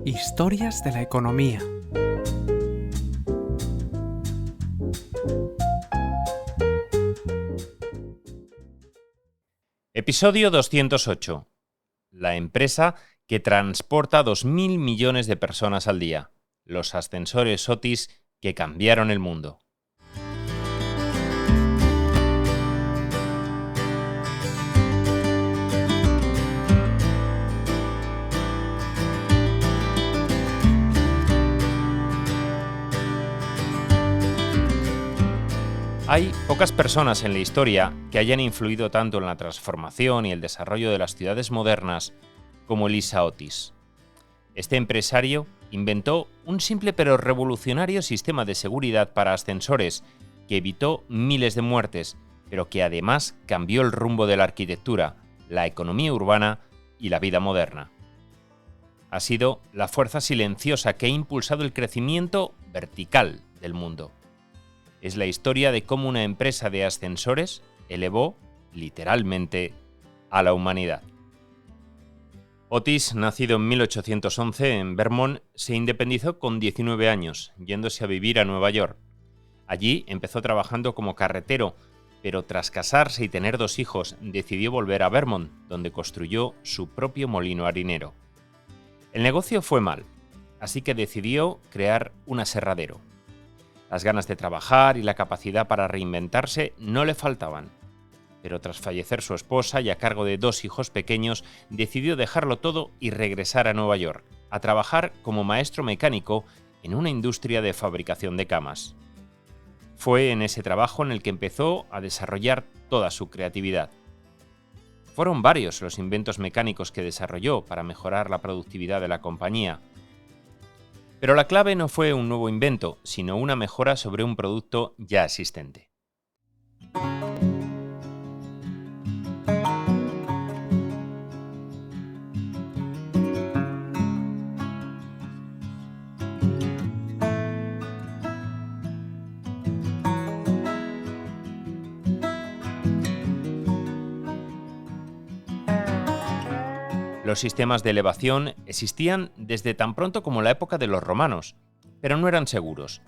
Historias de la economía. Episodio 208. La empresa que transporta 2.000 millones de personas al día. Los ascensores Otis que cambiaron el mundo. Hay pocas personas en la historia que hayan influido tanto en la transformación y el desarrollo de las ciudades modernas como Elisa Otis. Este empresario inventó un simple pero revolucionario sistema de seguridad para ascensores que evitó miles de muertes, pero que además cambió el rumbo de la arquitectura, la economía urbana y la vida moderna. Ha sido la fuerza silenciosa que ha impulsado el crecimiento vertical del mundo. Es la historia de cómo una empresa de ascensores elevó, literalmente, a la humanidad. Otis, nacido en 1811 en Vermont, se independizó con 19 años, yéndose a vivir a Nueva York. Allí empezó trabajando como carretero, pero tras casarse y tener 2 hijos, decidió volver a Vermont, donde construyó su propio molino harinero. El negocio fue mal, así que decidió crear un aserradero. Las ganas de trabajar y la capacidad para reinventarse no le faltaban. Pero tras fallecer su esposa y a cargo de 2 hijos pequeños, decidió dejarlo todo y regresar a Nueva York, a trabajar como maestro mecánico en una industria de fabricación de camas. Fue en ese trabajo en el que empezó a desarrollar toda su creatividad. Fueron varios los inventos mecánicos que desarrolló para mejorar la productividad de la compañía. Pero la clave no fue un nuevo invento, sino una mejora sobre un producto ya existente. Los sistemas de elevación existían desde tan pronto como la época de los romanos, pero no eran seguros.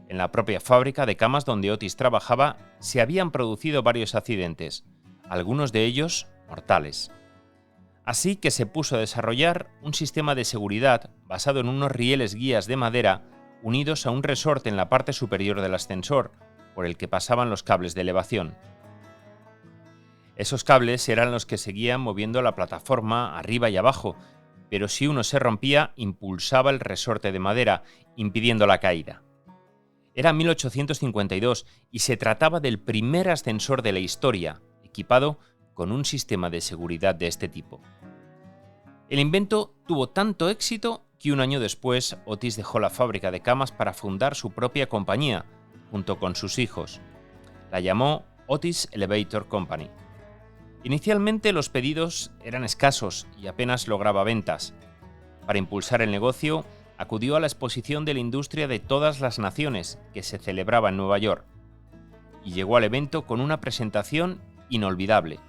En la propia fábrica de camas donde Otis trabajaba se habían producido varios accidentes, algunos de ellos mortales. Así que se puso a desarrollar un sistema de seguridad basado en unos rieles guías de madera unidos a un resorte en la parte superior del ascensor, por el que pasaban los cables de elevación. Esos cables eran los que seguían moviendo la plataforma arriba y abajo, pero si uno se rompía, impulsaba el resorte de madera, impidiendo la caída. Era 1852 y se trataba del primer ascensor de la historia, equipado con un sistema de seguridad de este tipo. El invento tuvo tanto éxito que un año después Otis dejó la fábrica de camas para fundar su propia compañía, junto con sus hijos. La llamó Otis Elevator Company. Inicialmente los pedidos eran escasos y apenas lograba ventas. Para impulsar el negocio, acudió a la exposición de la industria de todas las naciones que se celebraba en Nueva York y llegó al evento con una presentación inolvidable.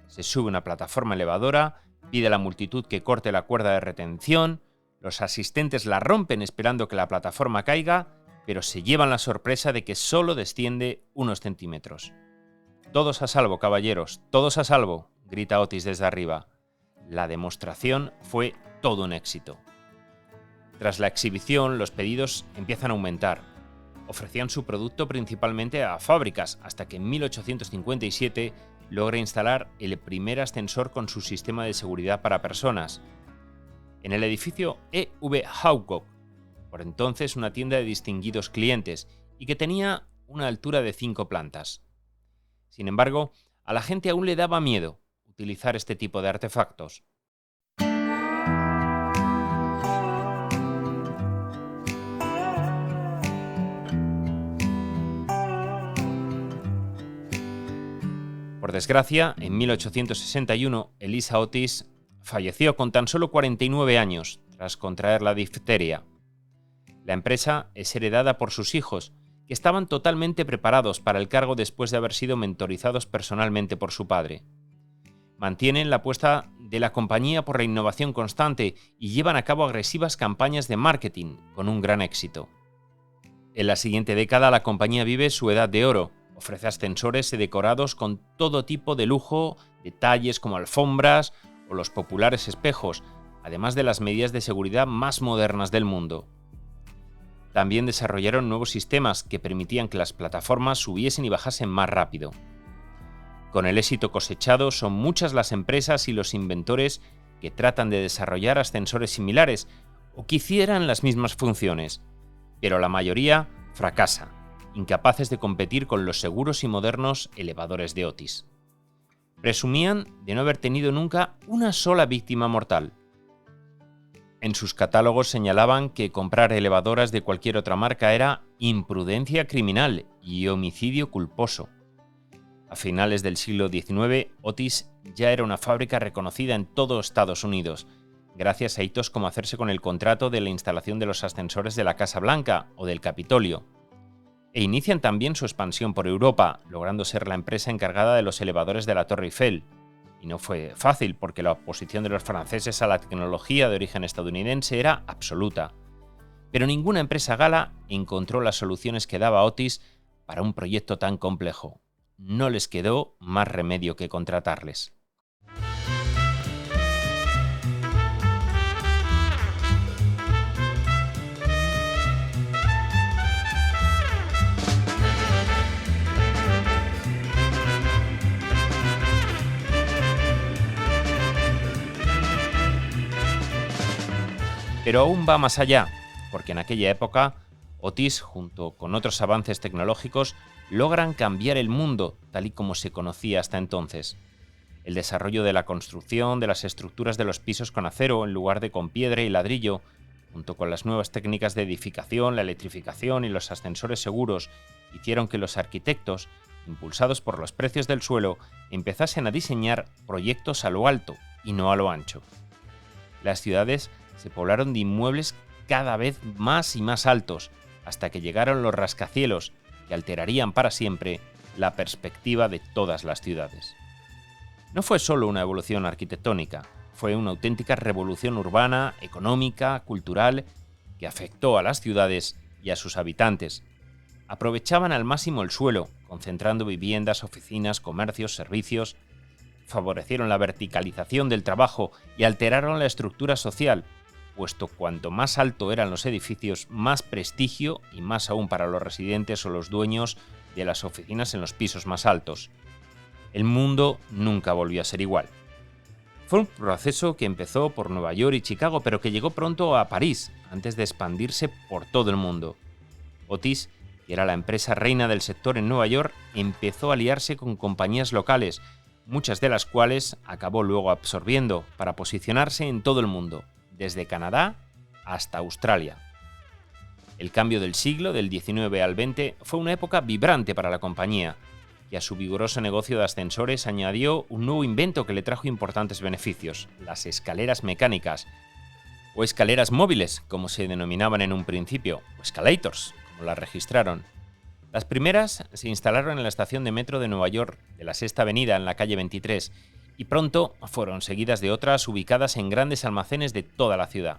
Se sube a una plataforma elevadora, pide a la multitud que corte la cuerda de retención, los asistentes la rompen esperando que la plataforma caiga, pero se llevan la sorpresa de que solo desciende unos centímetros. «Todos a salvo, caballeros, todos a salvo», grita Otis desde arriba. La demostración fue todo un éxito. Tras la exhibición, los pedidos empiezan a aumentar. Ofrecían su producto principalmente a fábricas, hasta que en 1857 logra instalar el primer ascensor con su sistema de seguridad para personas. En el edificio E.V. Hawcock, por entonces una tienda de distinguidos clientes, y que tenía una altura de 5 plantas. Sin embargo, a la gente aún le daba miedo utilizar este tipo de artefactos. Por desgracia, en 1861, Elisa Otis falleció con tan solo 49 años tras contraer la difteria. La empresa es heredada por sus hijos, que estaban totalmente preparados para el cargo después de haber sido mentorizados personalmente por su padre. Mantienen la apuesta de la compañía por la innovación constante y llevan a cabo agresivas campañas de marketing con un gran éxito. En la siguiente década la compañía vive su edad de oro. Ofrece ascensores decorados con todo tipo de lujo, detalles como alfombras o los populares espejos, además de las medidas de seguridad más modernas del mundo. También desarrollaron nuevos sistemas que permitían que las plataformas subiesen y bajasen más rápido. Con el éxito cosechado, son muchas las empresas y los inventores que tratan de desarrollar ascensores similares o que hicieran las mismas funciones, pero la mayoría fracasa, incapaces de competir con los seguros y modernos elevadores de Otis. Presumían de no haber tenido nunca una sola víctima mortal. En sus catálogos señalaban que comprar elevadoras de cualquier otra marca era imprudencia criminal y homicidio culposo. A finales del siglo XIX, Otis ya era una fábrica reconocida en todo Estados Unidos, gracias a hitos como hacerse con el contrato de la instalación de los ascensores de la Casa Blanca o del Capitolio. E inician también su expansión por Europa, logrando ser la empresa encargada de los elevadores de la Torre Eiffel. Y no fue fácil, porque la oposición de los franceses a la tecnología de origen estadounidense era absoluta. Pero ninguna empresa gala encontró las soluciones que daba Otis para un proyecto tan complejo. No les quedó más remedio que contratarles. Pero aún va más allá, porque en aquella época Otis, junto con otros avances tecnológicos, logran cambiar el mundo tal y como se conocía hasta entonces. El desarrollo de la construcción de las estructuras de los pisos con acero en lugar de con piedra y ladrillo, junto con las nuevas técnicas de edificación, la electrificación y los ascensores seguros, hicieron que los arquitectos, impulsados por los precios del suelo, empezasen a diseñar proyectos a lo alto y no a lo ancho. Las ciudades se poblaron de inmuebles cada vez más y más altos, hasta que llegaron los rascacielos, que alterarían para siempre la perspectiva de todas las ciudades. No fue solo una evolución arquitectónica, fue una auténtica revolución urbana, económica, cultural, que afectó a las ciudades y a sus habitantes. Aprovechaban al máximo el suelo, concentrando viviendas, oficinas, comercios, servicios. Favorecieron la verticalización del trabajo y alteraron la estructura social, puesto cuanto más alto eran los edificios, más prestigio y más aún para los residentes o los dueños de las oficinas en los pisos más altos. El mundo nunca volvió a ser igual. Fue un proceso que empezó por Nueva York y Chicago, pero que llegó pronto a París, antes de expandirse por todo el mundo. Otis, que era la empresa reina del sector en Nueva York, empezó a aliarse con compañías locales, muchas de las cuales acabó luego absorbiendo para posicionarse en todo el mundo, desde Canadá hasta Australia. El cambio del siglo, del XIX al XX, fue una época vibrante para la compañía, que a su vigoroso negocio de ascensores añadió un nuevo invento que le trajo importantes beneficios: las escaleras mecánicas, o escaleras móviles, como se denominaban en un principio, o escalators, como las registraron. Las primeras se instalaron en la estación de metro de Nueva York, de la Sexta Avenida, en la calle 23, y pronto fueron seguidas de otras ubicadas en grandes almacenes de toda la ciudad.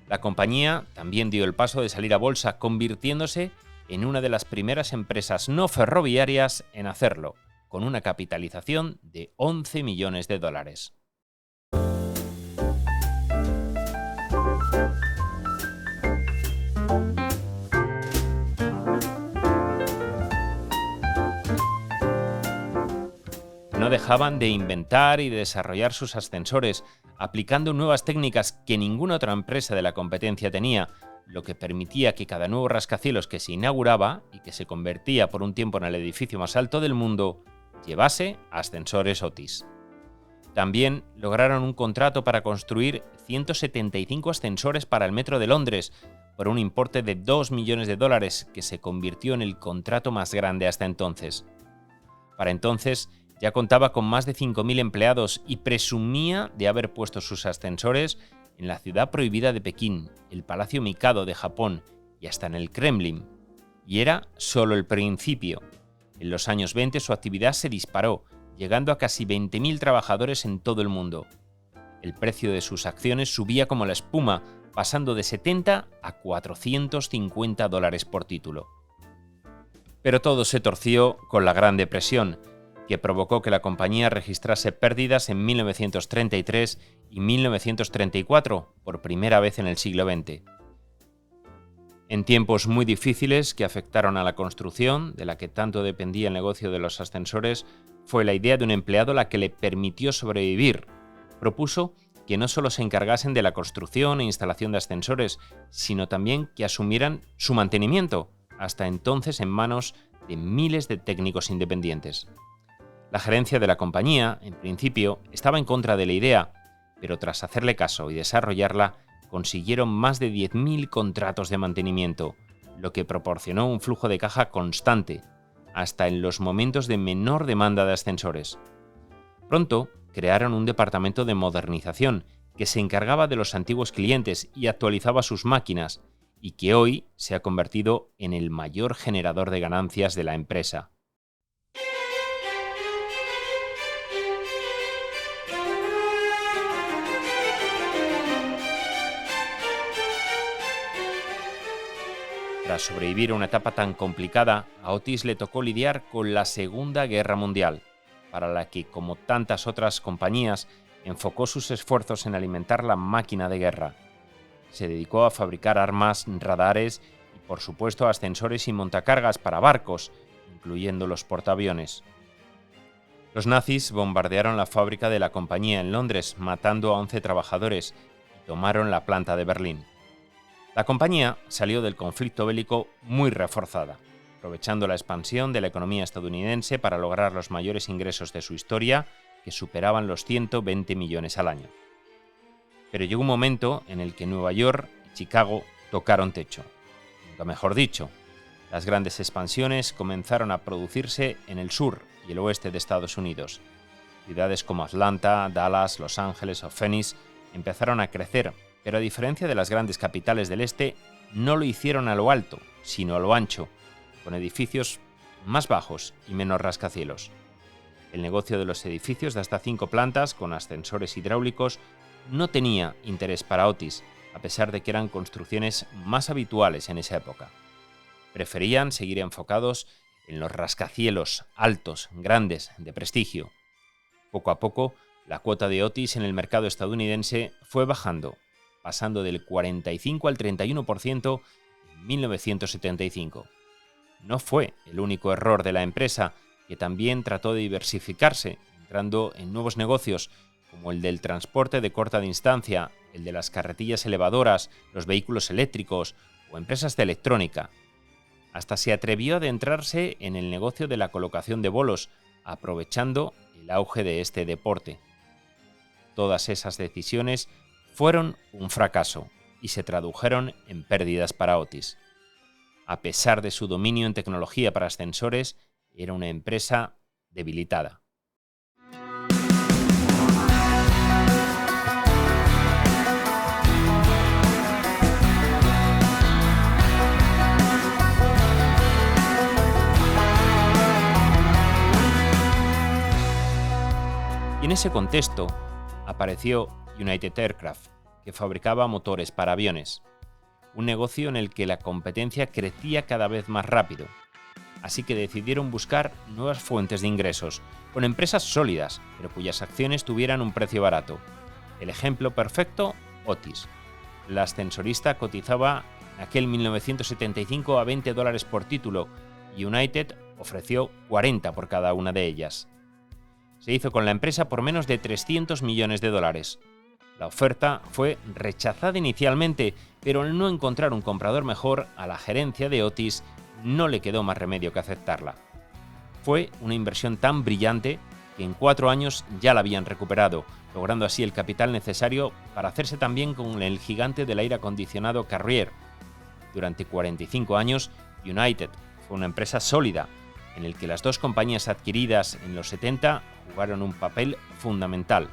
La compañía también dio el paso de salir a bolsa, convirtiéndose en una de las primeras empresas no ferroviarias en hacerlo, con una capitalización de $11 millones. No dejaban de inventar y de desarrollar sus ascensores, aplicando nuevas técnicas que ninguna otra empresa de la competencia tenía, lo que permitía que cada nuevo rascacielos que se inauguraba y que se convertía por un tiempo en el edificio más alto del mundo, llevase ascensores Otis. También lograron un contrato para construir 175 ascensores para el metro de Londres, por un importe de $2 millones, que se convirtió en el contrato más grande hasta entonces. Para entonces, ya contaba con más de 5.000 empleados y presumía de haber puesto sus ascensores en la ciudad prohibida de Pekín, el Palacio Mikado de Japón y hasta en el Kremlin. Y era solo el principio. En los años 20 su actividad se disparó, llegando a casi 20.000 trabajadores en todo el mundo. El precio de sus acciones subía como la espuma, pasando de 70 a 450 dólares por título. Pero todo se torció con la Gran Depresión, que provocó que la compañía registrase pérdidas en 1933 y 1934, por primera vez en el siglo XX. En tiempos muy difíciles que afectaron a la construcción, de la que tanto dependía el negocio de los ascensores, fue la idea de un empleado la que le permitió sobrevivir. Propuso que no solo se encargasen de la construcción e instalación de ascensores, sino también que asumieran su mantenimiento, hasta entonces en manos de miles de técnicos independientes. La gerencia de la compañía, en principio, estaba en contra de la idea, pero tras hacerle caso y desarrollarla, consiguieron más de 10.000 contratos de mantenimiento, lo que proporcionó un flujo de caja constante, hasta en los momentos de menor demanda de ascensores. Pronto crearon un departamento de modernización que se encargaba de los antiguos clientes y actualizaba sus máquinas, y que hoy se ha convertido en el mayor generador de ganancias de la empresa. Tras sobrevivir a una etapa tan complicada, a Otis le tocó lidiar con la Segunda Guerra Mundial, para la que, como tantas otras compañías, enfocó sus esfuerzos en alimentar la máquina de guerra. Se dedicó a fabricar armas, radares y, por supuesto, ascensores y montacargas para barcos, incluyendo los portaaviones. Los nazis bombardearon la fábrica de la compañía en Londres, matando a 11 trabajadores, y tomaron la planta de Berlín. La compañía salió del conflicto bélico muy reforzada, aprovechando la expansión de la economía estadounidense para lograr los mayores ingresos de su historia, que superaban los 120 millones al año. Pero llegó un momento en el que Nueva York y Chicago tocaron techo. Nunca mejor dicho, las grandes expansiones comenzaron a producirse en el sur y el oeste de Estados Unidos. Ciudades como Atlanta, Dallas, Los Ángeles o Phoenix empezaron a crecer, pero a diferencia de las grandes capitales del este, no lo hicieron a lo alto, sino a lo ancho, con edificios más bajos y menos rascacielos. El negocio de los edificios de hasta 5 plantas, con ascensores hidráulicos, no tenía interés para Otis, a pesar de que eran construcciones más habituales en esa época. Preferían seguir enfocados en los rascacielos altos, grandes, de prestigio. Poco a poco, la cuota de Otis en el mercado estadounidense fue bajando, pasando del 45 al 31% en 1975. No fue el único error de la empresa, que también trató de diversificarse, entrando en nuevos negocios, como el del transporte de corta distancia, el de las carretillas elevadoras, los vehículos eléctricos o empresas de electrónica. Hasta se atrevió a adentrarse en el negocio de la colocación de bolos, aprovechando el auge de este deporte. Todas esas decisiones fueron un fracaso y se tradujeron en pérdidas para Otis. A pesar de su dominio en tecnología para ascensores, era una empresa debilitada. Y en ese contexto apareció United Aircraft, que fabricaba motores para aviones, un negocio en el que la competencia crecía cada vez más rápido. Así que decidieron buscar nuevas fuentes de ingresos, con empresas sólidas, pero cuyas acciones tuvieran un precio barato. El ejemplo perfecto, Otis. La ascensorista cotizaba en aquel 1975 a $20 por título y United ofreció 40 por cada una de ellas. Se hizo con la empresa por menos de $300 millones. La oferta fue rechazada inicialmente, pero al no encontrar un comprador mejor, a la gerencia de Otis no le quedó más remedio que aceptarla. Fue una inversión tan brillante que en 4 años ya la habían recuperado, logrando así el capital necesario para hacerse también con el gigante del aire acondicionado Carrier. Durante 45 años, United fue una empresa sólida, en el que las dos compañías adquiridas en los 70 jugaron un papel fundamental,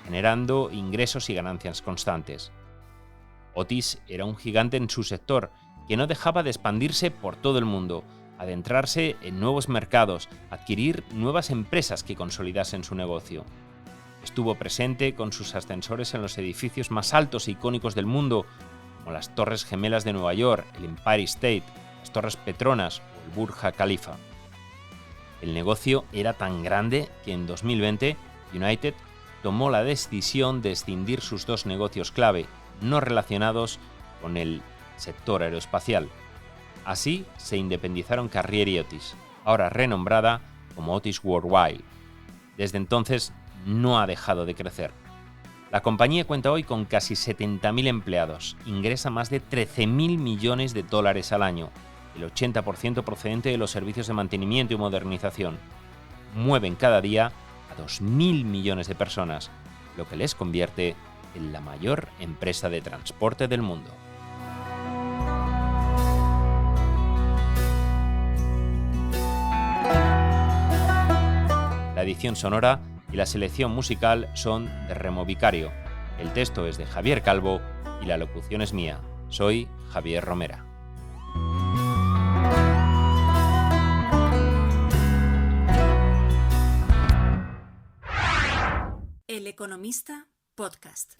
generando ingresos y ganancias constantes. Otis era un gigante en su sector, que no dejaba de expandirse por todo el mundo, adentrarse en nuevos mercados, adquirir nuevas empresas que consolidasen su negocio. Estuvo presente con sus ascensores en los edificios más altos e icónicos del mundo, como las Torres Gemelas de Nueva York, el Empire State, las Torres Petronas o el Burj Khalifa. El negocio era tan grande que en 2020 United tomó la decisión de escindir sus dos negocios clave, no relacionados con el sector aeroespacial. Así se independizaron Carrier y Otis, ahora renombrada como Otis Worldwide. Desde entonces no ha dejado de crecer. La compañía cuenta hoy con casi 70.000 empleados, ingresa más de 13.000 millones de dólares al año, el 80% procedente de los servicios de mantenimiento y modernización. Mueven cada día a 2.000 millones de personas, lo que les convierte en la mayor empresa de transporte del mundo. La edición sonora y la selección musical son de Remo Vicario. El texto es de Javier Calvo y la locución es mía. Soy Javier Romera. El Economista Podcast.